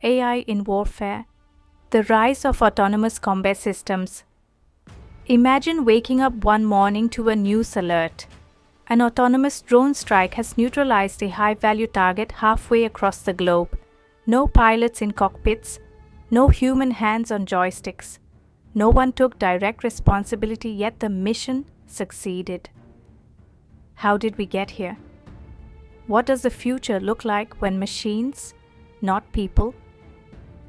AI in warfare, the rise of autonomous combat systems. Imagine waking up one morning to a news alert. An autonomous drone strike has neutralized a high-value target halfway across the globe. No pilots in cockpits, no human hands on joysticks. No one took direct responsibility, yet the mission succeeded. How did we get here? What does the future look like when machines, not people,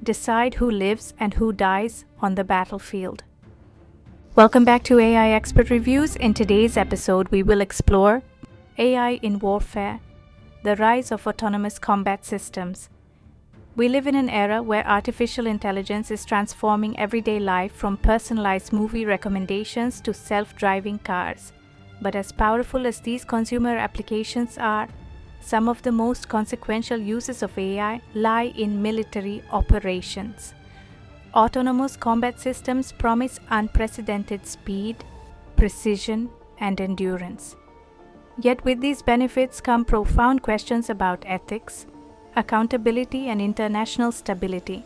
decide who lives and who dies on the battlefield? Welcome back to AI Expert Reviews. In today's episode, we will explore AI in warfare, the rise of autonomous combat systems. We live in an era where artificial intelligence is transforming everyday life, from personalized movie recommendations to self-driving cars. But as powerful as these consumer applications are, some of the most consequential uses of AI lie in military operations. Autonomous combat systems promise unprecedented speed, precision, and endurance. Yet with these benefits come profound questions about ethics, accountability, and international stability.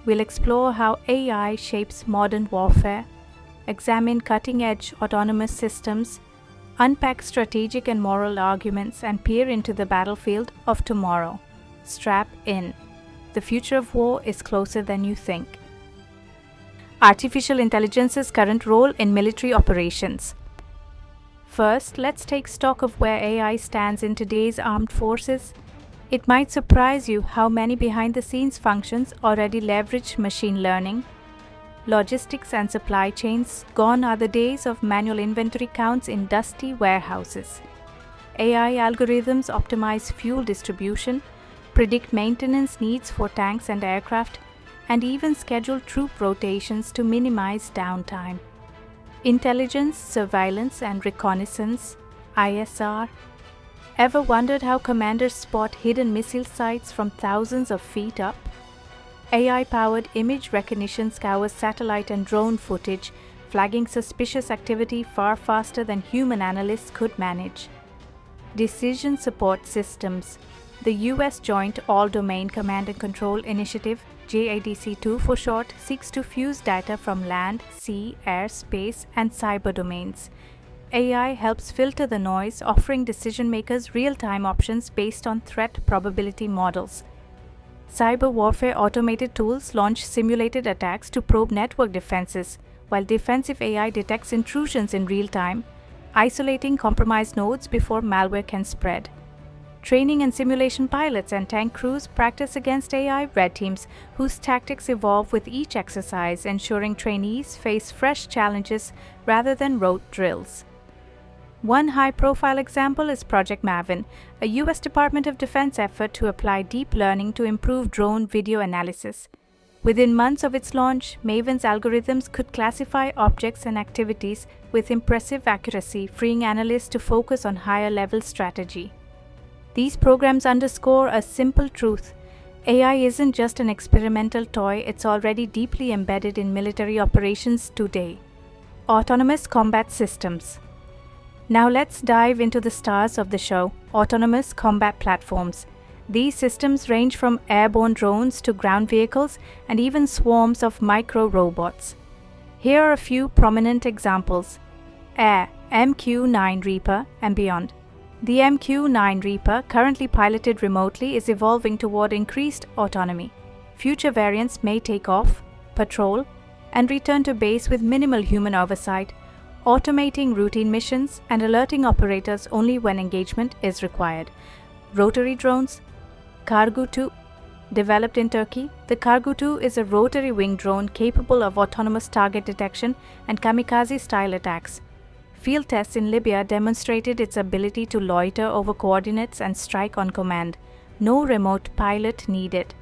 We'll explore how AI shapes modern warfare, examine cutting-edge autonomous systems, unpack strategic and moral arguments, and peer into the battlefield of tomorrow. Strap in. The future of war is closer than you think. Artificial intelligence's current role in military operations. First, let's take stock of where AI stands in today's armed forces. It might surprise you how many behind-the-scenes functions already leverage machine learning. Logistics and supply chains. Gone are the days of manual inventory counts in dusty warehouses. AI algorithms optimize fuel distribution, predict maintenance needs for tanks and aircraft, and even schedule troop rotations to minimize downtime. Intelligence, surveillance, and reconnaissance (ISR). Ever wondered how commanders spot hidden missile sites from thousands of feet up? AI-powered image recognition scours satellite and drone footage, flagging suspicious activity far faster than human analysts could manage. Decision support systems. The U.S. Joint All-Domain Command and Control Initiative, JADC2 for short, seeks to fuse data from land, sea, air, space, and cyber domains. AI helps filter the noise, offering decision-makers real-time options based on threat probability models. Cyber warfare automated tools launch simulated attacks to probe network defenses, while defensive AI detects intrusions in real time, isolating compromised nodes before malware can spread. Training and simulation pilots and tank crews practice against AI red teams, whose tactics evolve with each exercise, ensuring trainees face fresh challenges rather than rote drills. One high-profile example is Project Maven, a U.S. Department of Defense effort to apply deep learning to improve drone video analysis. Within months of its launch, Maven's algorithms could classify objects and activities with impressive accuracy, freeing analysts to focus on higher-level strategy. These programs underscore a simple truth: AI isn't just an experimental toy, it's already deeply embedded in military operations today. Autonomous combat systems. Now let's dive into the stars of the show: autonomous combat platforms. These systems range from airborne drones to ground vehicles and even swarms of micro-robots. Here are a few prominent examples. Air, MQ-9 Reaper and beyond. The MQ-9 Reaper, currently piloted remotely, is evolving toward increased autonomy. Future variants may take off, patrol, and return to base with minimal human oversight, automating routine missions and alerting operators only when engagement is required. Rotary drones. Kargu-2. Developed in Turkey, the Kargu-2 is a rotary-wing drone capable of autonomous target detection and kamikaze-style attacks. Field tests in Libya demonstrated its ability to loiter over coordinates and strike on command. No remote pilot needed.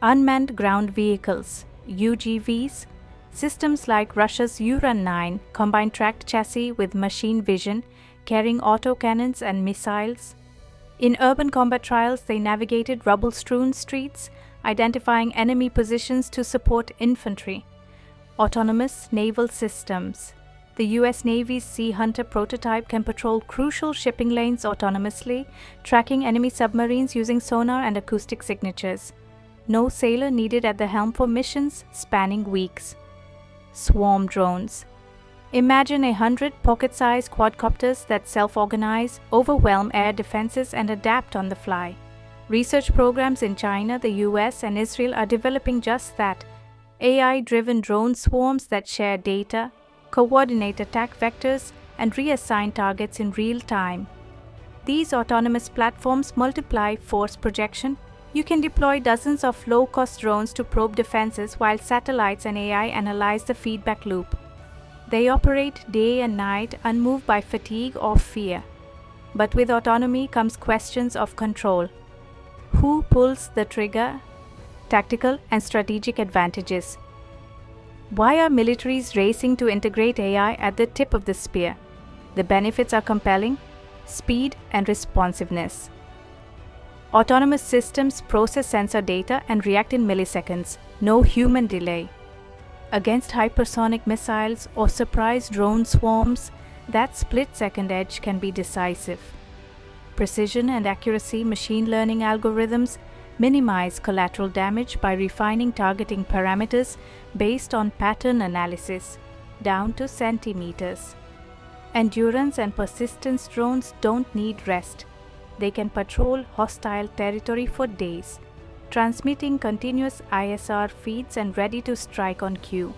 Unmanned ground vehicles, UGVs. Systems like Russia's Uran-9 combine tracked chassis with machine vision, carrying autocannons and missiles. In urban combat trials, they navigated rubble-strewn streets, identifying enemy positions to support infantry. Autonomous naval systems. The U.S. Navy's Sea Hunter prototype can patrol crucial shipping lanes autonomously, tracking enemy submarines using sonar and acoustic signatures. No sailor needed at the helm for missions spanning weeks. Swarm drones. Imagine 100 pocket-sized quadcopters that self-organize, overwhelm air defenses, and adapt on the fly. Research programs in China, the US, and Israel are developing just that. AI-driven drone swarms that share data, coordinate attack vectors, and reassign targets in real time. These autonomous platforms multiply force projection. You can deploy dozens of low-cost drones to probe defenses while satellites and AI analyze the feedback loop. They operate day and night, unmoved by fatigue or fear. But with autonomy comes questions of control. Who pulls the trigger? Tactical and strategic advantages. Why are militaries racing to integrate AI at the tip of the spear? The benefits are compelling: speed and responsiveness. Autonomous systems process sensor data and react in milliseconds, no human delay. Against hypersonic missiles or surprise drone swarms, that split-second edge can be decisive. Precision and accuracy machine learning algorithms minimize collateral damage by refining targeting parameters based on pattern analysis, down to centimeters. Endurance and persistence drones don't need rest. They can patrol hostile territory for days, transmitting continuous ISR feeds and ready to strike on cue.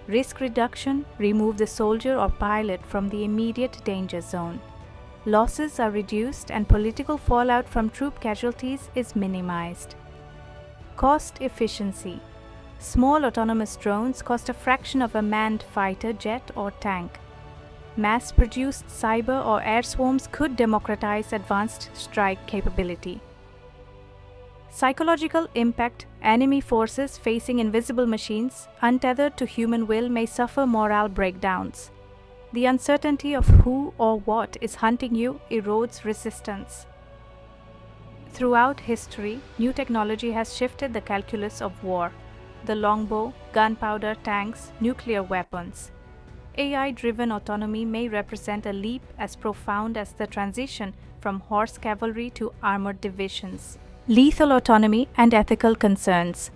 Risk reduction: remove the soldier or pilot from the immediate danger zone. Losses are reduced and political fallout from troop casualties is minimized. Cost efficiency: small autonomous drones cost a fraction of a manned fighter jet or tank. Mass-produced cyber or air swarms could democratize advanced strike capability. Psychological impact: enemy forces facing invisible machines, untethered to human will, may suffer morale breakdowns. The uncertainty of who or what is hunting you erodes resistance. Throughout history, new technology has shifted the calculus of war: the longbow, gunpowder, tanks, nuclear weapons. AI-driven autonomy may represent a leap as profound as the transition from horse cavalry to armored divisions. Lethal autonomy and ethical concerns.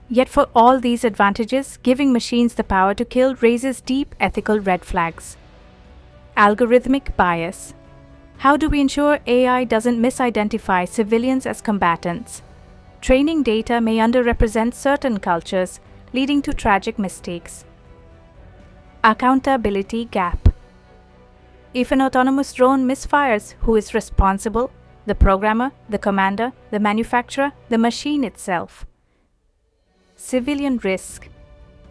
Yet for all these advantages, giving machines the power to kill raises deep ethical red flags. Algorithmic bias. How do we ensure AI doesn't misidentify civilians as combatants? Training data may underrepresent certain cultures, leading to tragic mistakes. Accountability gap. If an autonomous drone misfires, who is responsible? The programmer, the commander, the manufacturer, the machine itself. Civilian risk.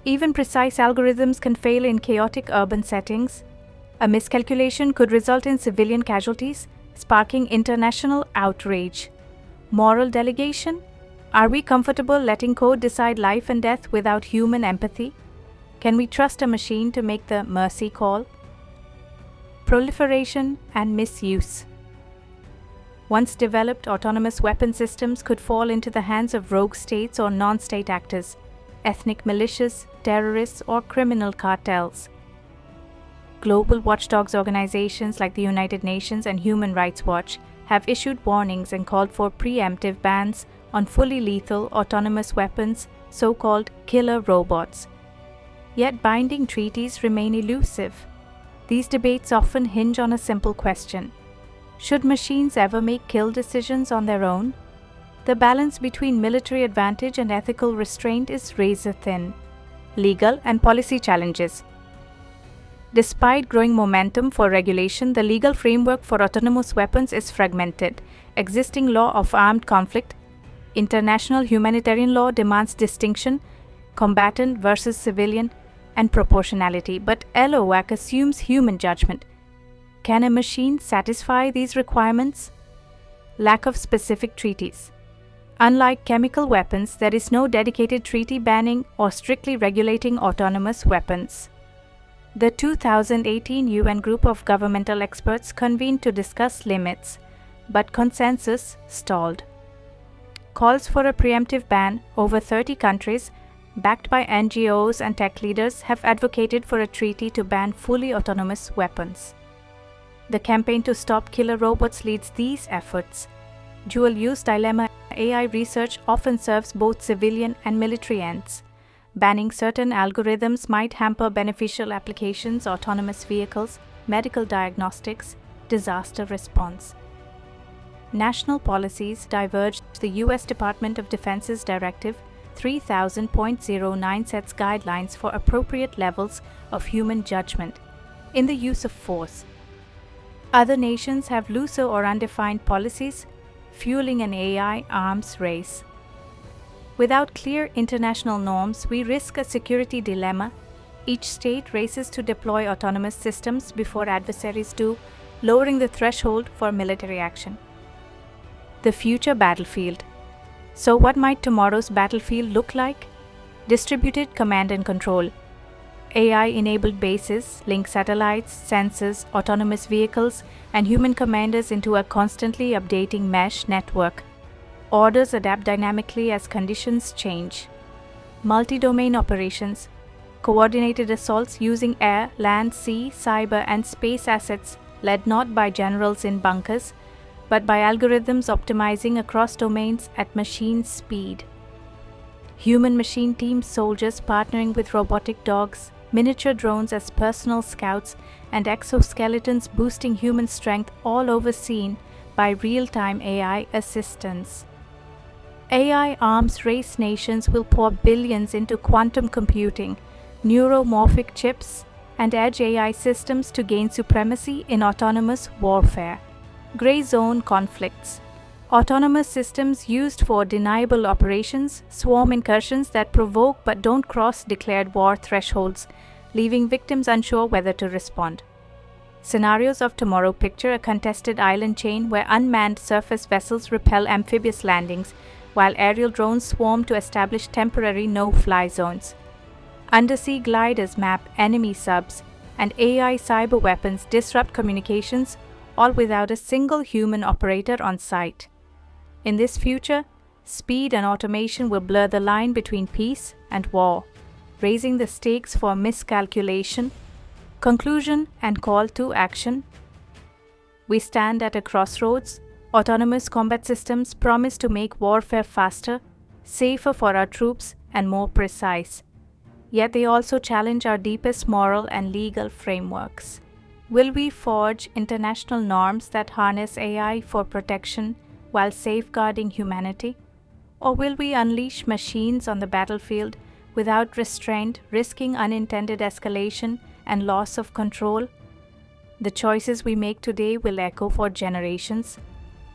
Even precise algorithms can fail in chaotic urban settings. A miscalculation could result in civilian casualties, sparking international outrage. Moral delegation. Are we comfortable letting code decide life and death without human empathy? Can we trust a machine to make the mercy call? Proliferation and misuse. Once developed, autonomous weapon systems could fall into the hands of rogue states or non-state actors, ethnic militias, terrorists, or criminal cartels. Global watchdogs organizations like the United Nations and Human Rights Watch have issued warnings and called for preemptive bans on fully lethal autonomous weapons, so-called killer robots. Yet binding treaties remain elusive. These debates often hinge on a simple question: should machines ever make kill decisions on their own? The balance between military advantage and ethical restraint is razor-thin. Legal and policy challenges. Despite growing momentum for regulation, the legal framework for autonomous weapons is fragmented. Existing law of armed conflict, international humanitarian law demands distinction, combatant versus civilian, and proportionality, but LOAC assumes human judgment. Can a machine satisfy these requirements? Lack of specific treaties. Unlike chemical weapons, there is no dedicated treaty banning or strictly regulating autonomous weapons. The 2018 UN group of governmental experts convened to discuss limits, but consensus stalled. Calls for a preemptive ban: over 30 countries, backed by NGOs and tech leaders, have advocated for a treaty to ban fully autonomous weapons. The campaign to stop killer robots leads these efforts. Dual-use dilemma. AI research often serves both civilian and military ends. Banning certain algorithms might hamper beneficial applications, autonomous vehicles, medical diagnostics, disaster response. National policies diverge. The U.S. Department of Defense's Directive 3000.09 sets guidelines for appropriate levels of human judgment in the use of force. Other nations have looser or undefined policies, fueling an AI arms race. Without clear international norms, we risk a security dilemma. Each state races to deploy autonomous systems before adversaries do, lowering the threshold for military action. The future battlefield. So what might tomorrow's battlefield look like? Distributed command and control. AI-enabled bases link satellites, sensors, autonomous vehicles, and human commanders into a constantly updating mesh network. Orders adapt dynamically as conditions change. Multi-domain operations. Coordinated assaults using air, land, sea, cyber, and space assets led not by generals in bunkers, but by algorithms optimizing across domains at machine speed. Human-machine teams, soldiers partnering with robotic dogs, miniature drones as personal scouts, and exoskeletons boosting human strength, all overseen by real-time AI assistance. AI arms race. Nations will pour billions into quantum computing, neuromorphic chips, and edge AI systems to gain supremacy in autonomous warfare. Gray zone conflicts. Autonomous systems used for deniable operations, swarm incursions that provoke but don't cross declared war thresholds, leaving victims unsure whether to respond. Scenarios of tomorrow picture a contested island chain where unmanned surface vessels repel amphibious landings, while aerial drones swarm to establish temporary no-fly zones. Undersea gliders map enemy subs, and AI cyber weapons disrupt communications, all without a single human operator on site. In this future, speed and automation will blur the line between peace and war, raising the stakes for miscalculation. Conclusion and call to action. We stand at a crossroads. Autonomous combat systems promise to make warfare faster, safer for our troops, and more precise. Yet they also challenge our deepest moral and legal frameworks. Will we forge international norms that harness AI for protection while safeguarding humanity? Or will we unleash machines on the battlefield without restraint, risking unintended escalation and loss of control? The choices we make today will echo for generations.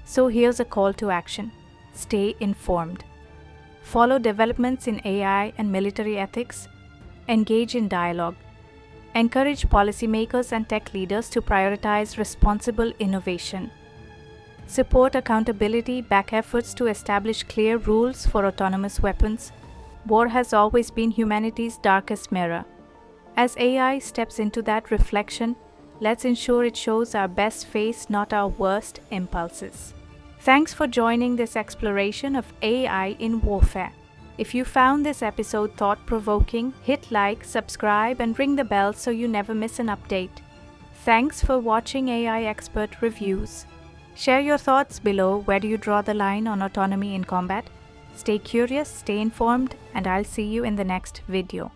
So here's a call to action. Stay informed. Follow developments in AI and military ethics. Engage in dialogue. Encourage policymakers and tech leaders to prioritize responsible innovation. Support accountability, back efforts to establish clear rules for autonomous weapons. War has always been humanity's darkest mirror. As AI steps into that reflection, let's ensure it shows our best face, not our worst impulses. Thanks for joining this exploration of AI in warfare. If you found this episode thought-provoking, hit like, subscribe, and ring the bell so you never miss an update. Thanks for watching AI Expert Reviews. Share your thoughts below. Where do you draw the line on autonomy in combat? Stay curious, stay informed, and I'll see you in the next video.